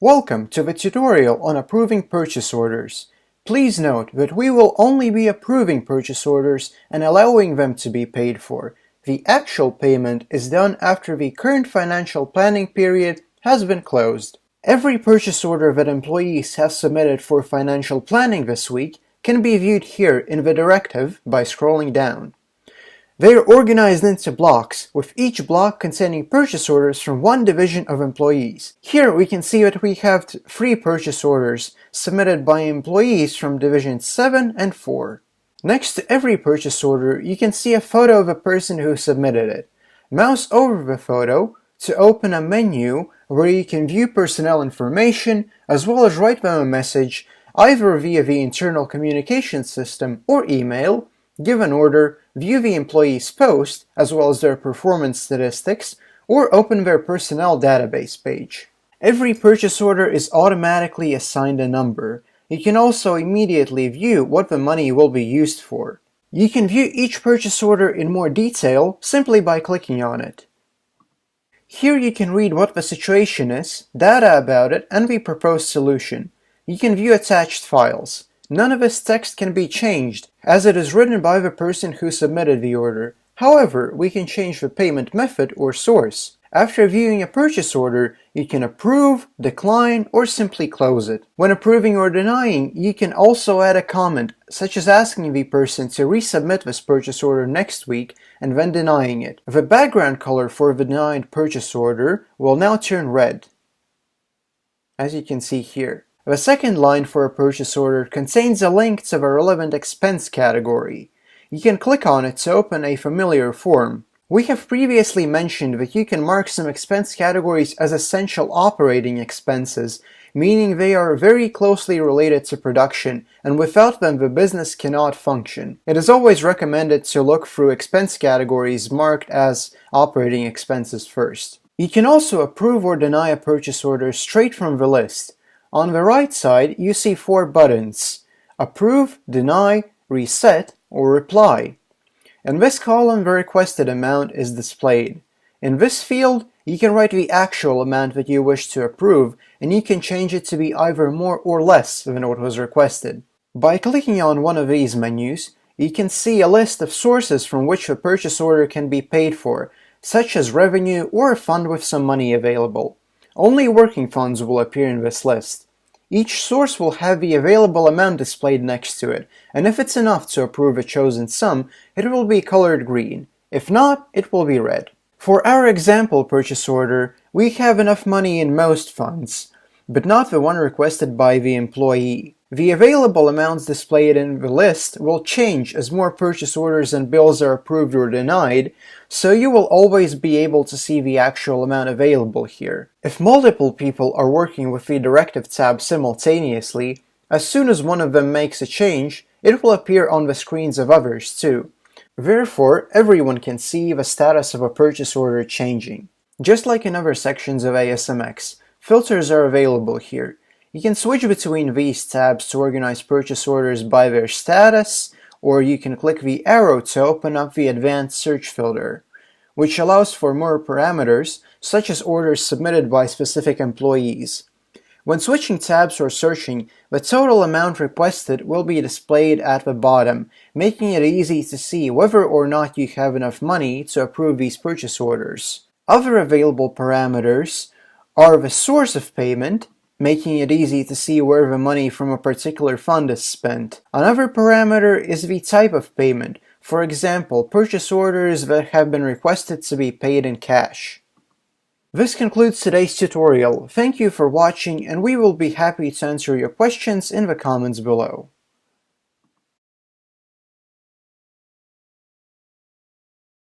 Welcome to the tutorial on approving purchase orders. Please note that we will only be approving purchase orders and allowing them to be paid for. The actual payment is done after the current financial planning period has been closed. Every purchase order that employees have submitted for financial planning this week can be viewed here in the directive by scrolling down. They are organized into blocks, with each block containing purchase orders from one division of employees. Here we can see that we have 3 purchase orders submitted by employees from Divisions 7 and 4. Next to every purchase order, you can see a photo of the person who submitted it. Mouse over the photo to open a menu where you can view personnel information as well as write them a message either via the internal communication system or email, give an order, view the employee's post, as well as their performance statistics, or open their personnel database page. Every purchase order is automatically assigned a number. You can also immediately view what the money will be used for. You can view each purchase order in more detail simply by clicking on it. Here you can read what the situation is, data about it, and the proposed solution. You can view attached files. None of this text can be changed, as it is written by the person who submitted the order. However, we can change the payment method or source. After viewing a purchase order, you can approve, decline, or simply close it. When approving or denying, you can also add a comment, such as asking the person to resubmit this purchase order next week and then denying it. The background color for the denied purchase order will now turn red, as you can see here. The second line for a purchase order contains a link to the relevant expense category. You can click on it to open a familiar form. We have previously mentioned that you can mark some expense categories as essential operating expenses, meaning they are very closely related to production, and without them the business cannot function. It is always recommended to look through expense categories marked as operating expenses first. You can also approve or deny a purchase order straight from the list. On the right side, you see 4 buttons: Approve, Deny, Reset, or Reply. In this column, the requested amount is displayed. In this field, you can write the actual amount that you wish to approve, and you can change it to be either more or less than what was requested. By clicking on one of these menus, you can see a list of sources from which the purchase order can be paid for, such as revenue or a fund with some money available. Only working funds will appear in this list. Each source will have the available amount displayed next to it, and if it's enough to approve a chosen sum, it will be colored green. If not, it will be red. For our example purchase order, we have enough money in most funds, but not the one requested by the employee. The available amounts displayed in the list will change as more purchase orders and bills are approved or denied, so you will always be able to see the actual amount available here. If multiple people are working with the Directive tab simultaneously, as soon as one of them makes a change, it will appear on the screens of others too. Therefore, everyone can see the status of a purchase order changing. Just like in other sections of ASMX, filters are available here. You can switch between these tabs to organize purchase orders by their status, or you can click the arrow to open up the advanced search filter, which allows for more parameters, such as orders submitted by specific employees. When switching tabs or searching, the total amount requested will be displayed at the bottom, making it easy to see whether or not you have enough money to approve these purchase orders. Other available parameters are the source of payment, making it easy to see where the money from a particular fund is spent. Another parameter is the type of payment, for example, purchase orders that have been requested to be paid in cash. This concludes today's tutorial. Thank you for watching, and we will be happy to answer your questions in the comments below.